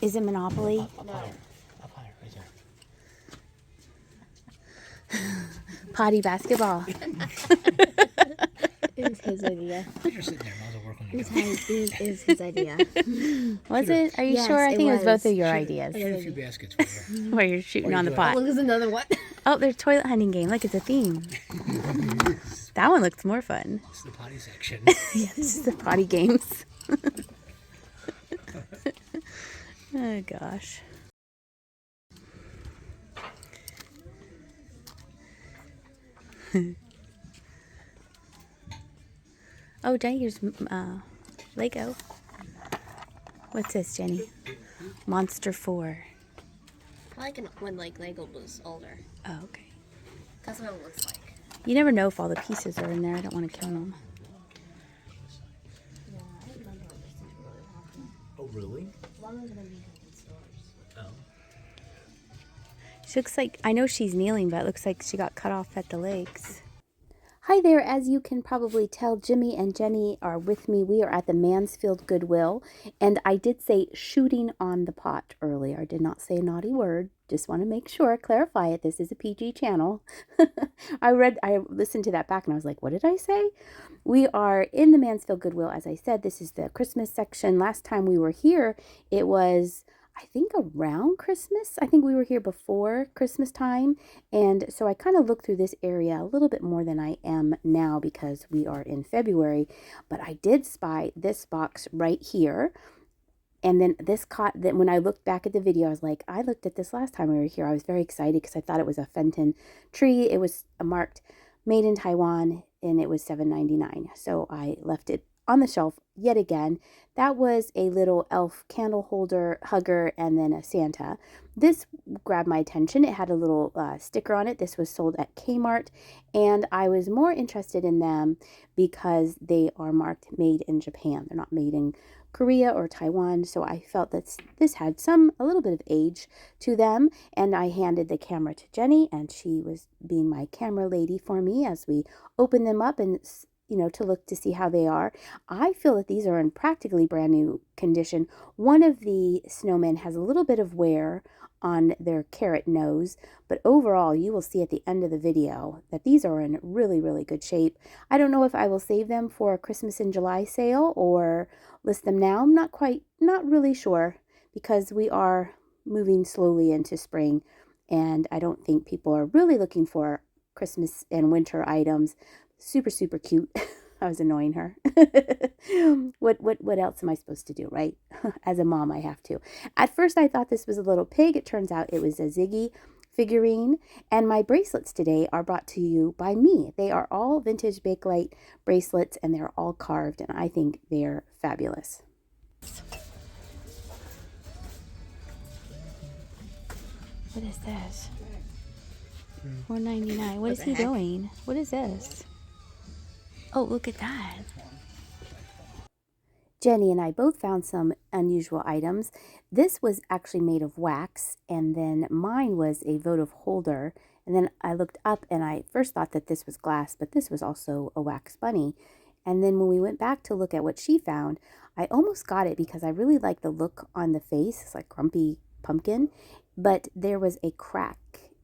Is it Monopoly? Up higher. Up higher, right there. Potty basketball. It was his idea. You're sitting there, might as well work on your It was his idea. Was it? Are you Yes, sure? I it think it was both was. of your ideas. Shoot a few baskets for her. Where you're shooting on the good. pot. Oh, look, there's another one. Oh, there's toilet hunting game. Look, it's a theme. That one looks more fun. It's the potty section. Yeah, this is the potty games. Oh, gosh. Oh, Jenny, here's Lego. What's this, Jenny? Monster 4. I like it when Lego was older. Oh, okay. That's what it looks like. You never know if all the pieces are in there. I don't want to count them. Yeah, I didn't remember what this is really happening. Oh, really? One was gonna be in stores. Oh. She looks like, I know she's kneeling, but it looks like she got cut off at the legs. Hi there. As you can probably tell, Jimmy and Jenny are with me. We are at the Mansfield Goodwill, and I did say shooting on the pot earlier. I did not say a naughty word. Just want to make sure, clarify it. This is a PG channel. I listened to that back and I was like, what did I say? We are in the Mansfield Goodwill. As I said, this is the Christmas section. Last time we were here, it was, I think, around Christmas. I think we were here before Christmas time. And so I kind of looked through this area a little bit more than I am now because we are in February. But I did spy this box right here. And then this caught that when I looked back at the video, I was like, I looked at this last time we were here. I was very excited because I thought it was a Fenton tree. It was marked made in Taiwan and it was $7.99. So I left it on the shelf yet again. That was a little elf candle holder, hugger, and then a Santa. This grabbed my attention. It had a little sticker on it. This was sold at Kmart, and I was more interested in them because they are marked made in Japan. They're not made in Korea or Taiwan, so I felt that this had a little bit of age to them, and I handed the camera to Jenny, and she was being my camera lady for me as we opened them up and to look to see how they are. I feel that these are in practically brand new condition. One of the snowmen has a little bit of wear on their carrot nose, but overall you will see at the end of the video that these are in really, really good shape. I don't know if I will save them for a Christmas in July sale or list them now. I'm not really sure because we are moving slowly into spring and I don't think people are really looking for Christmas and winter items. Super, super cute. I was annoying her. What else am I supposed to do, right? As a mom, I have to. At first, I thought this was a little pig. It turns out it was a Ziggy figurine. And my bracelets today are brought to you by me. They are all vintage Bakelite bracelets, and they're all carved, and I think they're fabulous. What is this? $4.99. What is he doing? What is this? Oh, look at that. Jenny and I both found some unusual items. This was actually made of wax, and then mine was a votive holder. And then I looked up and I first thought that this was glass, but this was also a wax bunny. And then when we went back to look at what she found, I almost got it because I really like the look on the face. It's like grumpy pumpkin, but there was a crack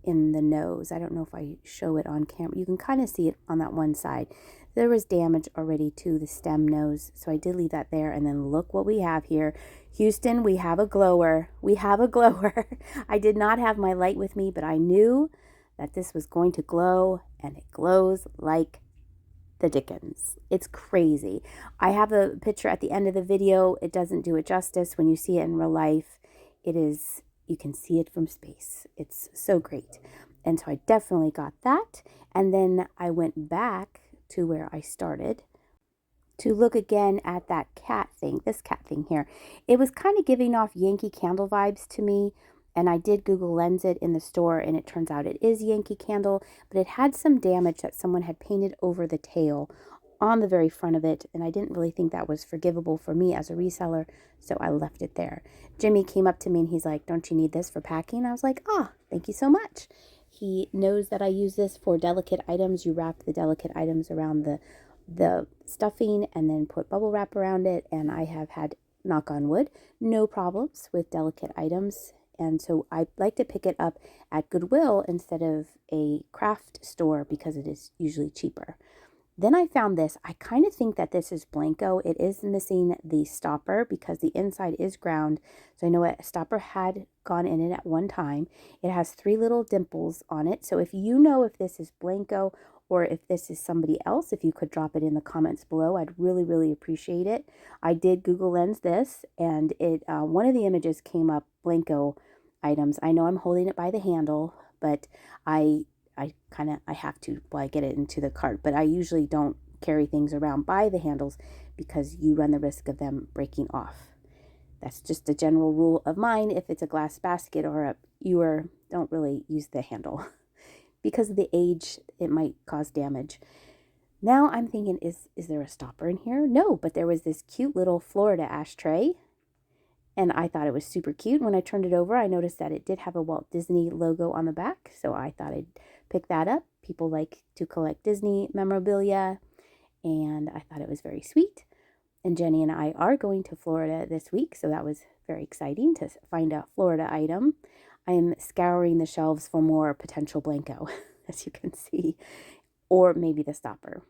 in the nose. I don't know if I show it on camera. You can kind of see it on that one side. There was damage already to the stem nose, so I did leave that there. And then look what we have here. Houston, we have a glower. We have a glower. I did not have my light with me, but I knew that this was going to glow, and it glows like the dickens. It's crazy. I have a picture at the end of the video. It doesn't do it justice. When you see it in real life, you can see it from space. It's so great. And so I definitely got that. And then I went back to where I started to look again at that cat thing, this cat thing here. It was kind of giving off Yankee Candle vibes to me. And I did Google Lens it in the store, and it turns out it is Yankee Candle, but it had some damage that someone had painted over the tail on the very front of it, and I didn't really think that was forgivable for me as a reseller, so I left it there. Jimmy came up to me and he's like, "Don't you need this for packing?" I was like, "Ah, thank you so much." He knows that I use this for delicate items. You wrap the delicate items around the stuffing and then put bubble wrap around it, and I have had knock on wood, no problems with delicate items. And so I like to pick it up at Goodwill instead of a craft store because it is usually cheaper. Then I found this. I kind of think that this is Blanco. It is missing the stopper because the inside is ground. So I know a stopper had gone in it at one time. It has 3 little dimples on it. So if you know if this is Blanco or if this is somebody else, if you could drop it in the comments below, I'd really, really appreciate it. I did Google Lens this, and it one of the images came up Blanco items. I know I'm holding it by the handle, but I have to while I get it into the cart, but I usually don't carry things around by the handles because you run the risk of them breaking off. That's just a general rule of mine. If it's a glass basket or a ewer, don't really use the handle. Because of the age, it might cause damage. Now I'm thinking, is there a stopper in here? No, but there was this cute little Florida ashtray. And I thought it was super cute. When I turned it over, I noticed that it did have a Walt Disney logo on the back. So I thought I'd pick that up. People like to collect Disney memorabilia. And I thought it was very sweet. And Jenny and I are going to Florida this week. So that was very exciting to find a Florida item. I am scouring the shelves for more potential Blanco, as you can see. Or maybe the stopper.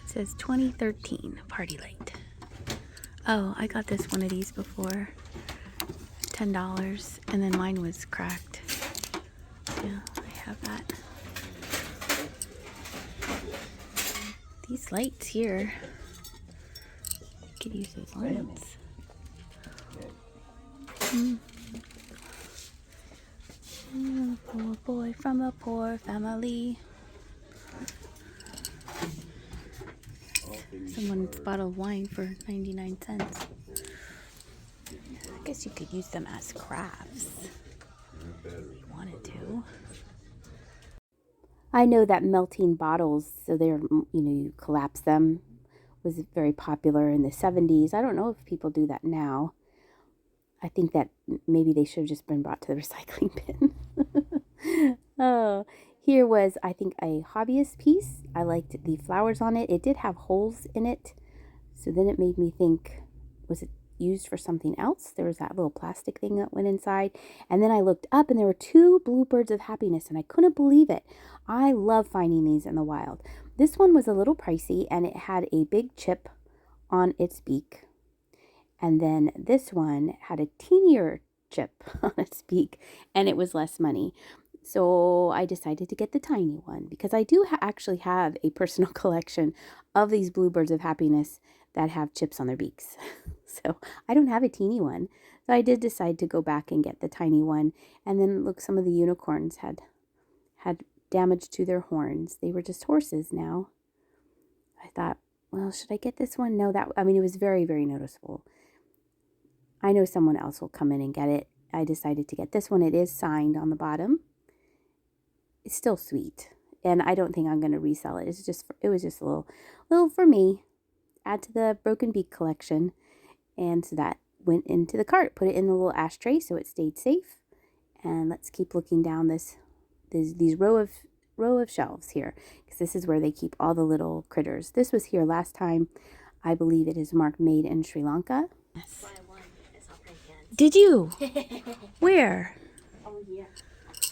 It says 2013 party light. Oh, I got this one of these before. $10, and then mine was cracked. Yeah, I have that. These lights here, you could use those lights. A poor boy from a poor family. Someone's bottle of wine for 99 cents. I guess you could use them as crafts if you wanted to. I know that melting bottles, so they're, you collapse them, was very popular in the 70s. I don't know if people do that now. I think that maybe they should have just been brought to the recycling bin. Oh, here was, I think, a hobbyist piece. I liked the flowers on it. It did have holes in it. So then it made me think, was it used for something else? There was that little plastic thing that went inside. And then I looked up and there were 2 bluebirds of happiness and I couldn't believe it. I love finding these in the wild. This one was a little pricey and it had a big chip on its beak. And then this one had a teenier chip on its beak and it was less money. So I decided to get the tiny one because I do actually have a personal collection of these bluebirds of happiness that have chips on their beaks. So I don't have a teeny one. So I did decide to go back and get the tiny one. And then look, some of the unicorns had damage to their horns. They were just horses now. I thought, well, should I get this one? No, it was very, very noticeable. I know someone else will come in and get it. I decided to get this one. It is signed on the bottom. It's still sweet. And I don't think I'm going to resell it. It was just a little for me. Add to the broken beak collection. And so that went into the cart. Put it in the little ashtray so it stayed safe. And let's keep looking down these row of shelves here, because this is where they keep all the little critters. This was here last time. I believe it is marked made in Sri Lanka. Yes. Did you? Where? Oh yeah.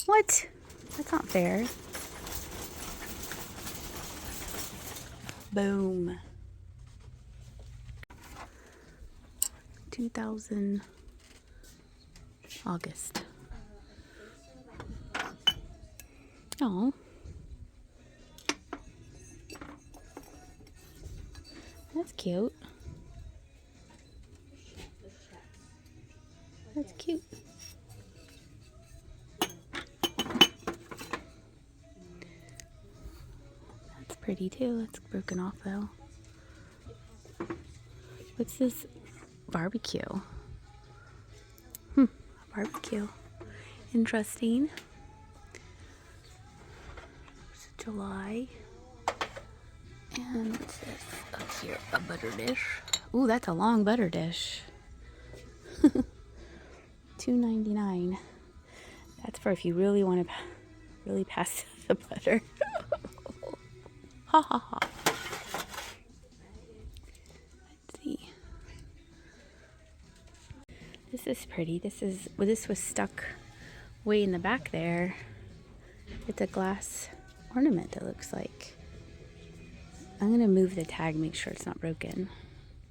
What? That's not fair. Boom. 2000 August. Oh. That's cute. That's cute. That's pretty too. It's broken off though. What's this? Barbecue. A barbecue. Interesting. It's July. And what's this? Up here, a butter dish. Ooh, that's a long butter dish. $2.99. That's for if you really want to really pass the butter. Ha ha ha. Let's see. This is pretty. This was stuck way in the back there. It's a glass ornament, it looks like. I'm gonna move the tag, make sure it's not broken.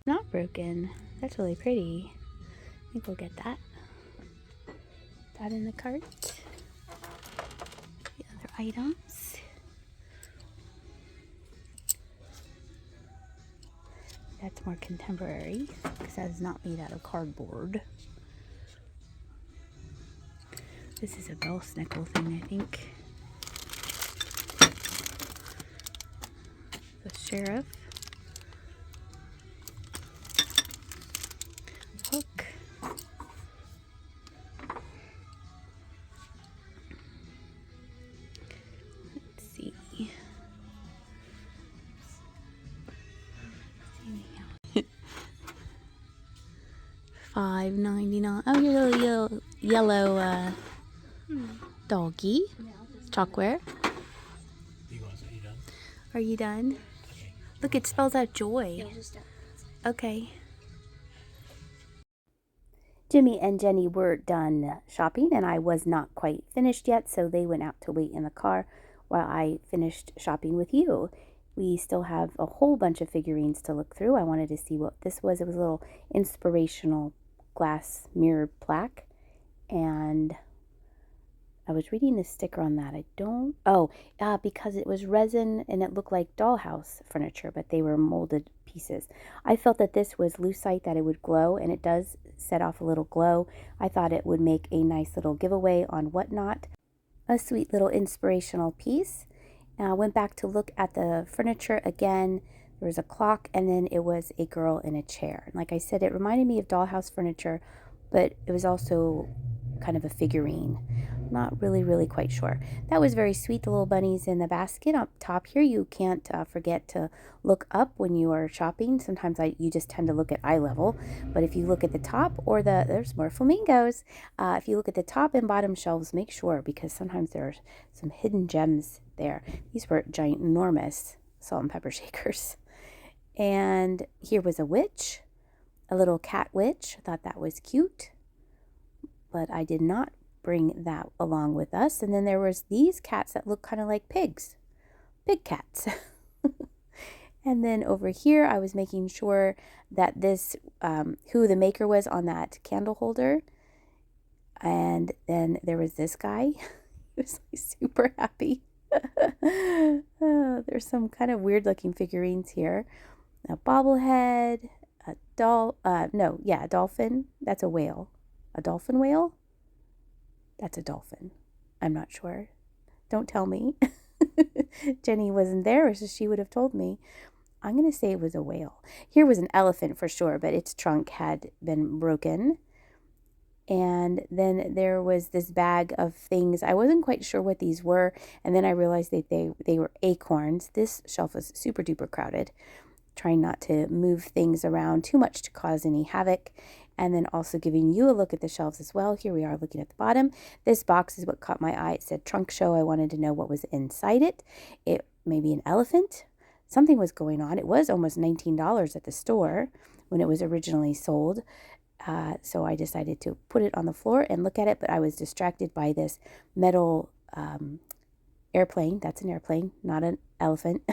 Not broken. That's really pretty. I think we'll get that. That in the cart. The other items. That's more contemporary because that is not made out of cardboard. This is a bell snickle thing, I think. The sheriff. Hook. Let's see. $5.99. Oh, your little yellow doggy. Chalkware. You done? Are you done? Okay. Look, it spells out joy. Okay. Jimmy and Jenny were done shopping, and I was not quite finished yet, so they went out to wait in the car while I finished shopping with you. We still have a whole bunch of figurines to look through. I wanted to see what this was. It was a little inspirational glass mirror plaque, and I was reading the sticker on that. Because it was resin and it looked like dollhouse furniture, but they were molded pieces. I felt that this was lucite, that it would glow, and it does set off a little glow. I thought it would make a nice little giveaway on Whatnot. A sweet little inspirational piece. I went back to look at the furniture again. There was a clock, and then it was a girl in a chair. And like I said, it reminded me of dollhouse furniture, but it was also kind of a figurine. Not really quite sure. That was very sweet. The little bunnies in the basket up top here. You can't forget to look up when you are shopping. Sometimes you just tend to look at eye level, but if you look at the top or there's more flamingos. If you look at the top and bottom shelves, make sure, because sometimes there are some hidden gems there. These were giant, enormous salt and pepper shakers. And here was a witch, a little cat witch. I thought that was cute, but I did not bring that along with us. And then there was these cats that look kind of like pigs, pig cats. And then over here, I was making sure that this, who the maker was on that candle holder. And then there was this guy. He was like super happy. There's some kind of weird looking figurines here. A bobblehead, a dolphin. That's a whale. A dolphin whale? That's a dolphin. I'm not sure. Don't tell me. Jenny wasn't there, so she would have told me. I'm going to say it was a whale. Here was an elephant for sure, but its trunk had been broken. And then there was this bag of things. I wasn't quite sure what these were, and then I realized that they were acorns. This shelf was super duper crowded. Trying not to move things around too much to cause any havoc. And then also giving you a look at the shelves as well. Here we are looking at the bottom. This box is what caught my eye. It said trunk show. I wanted to know what was inside it. It may be an elephant. Something was going on. It was almost $19 at the store when it was originally sold. So I decided to put it on the floor and look at it. But I was distracted by this metal airplane. That's an airplane, not an elephant.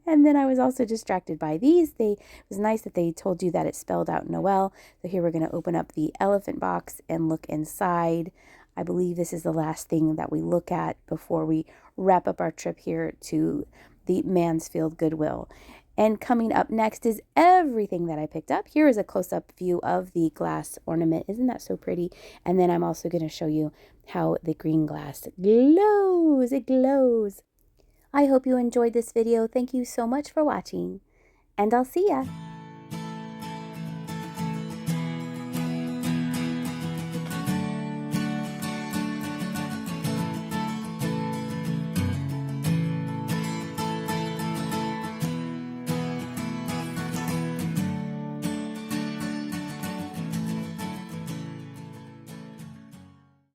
And then I was also distracted by these. It was nice that they told you that it spelled out Noel. So here we're going to open up the elephant box and look inside. I believe this is the last thing that we look at before we wrap up our trip here to the Mansfield Goodwill. And coming up next is everything that I picked up. Here is a close-up view of the glass ornament. Isn't that so pretty? And then I'm also going to show you how the green glass glows. It glows. I hope you enjoyed this video. Thank you so much for watching, and I'll see ya.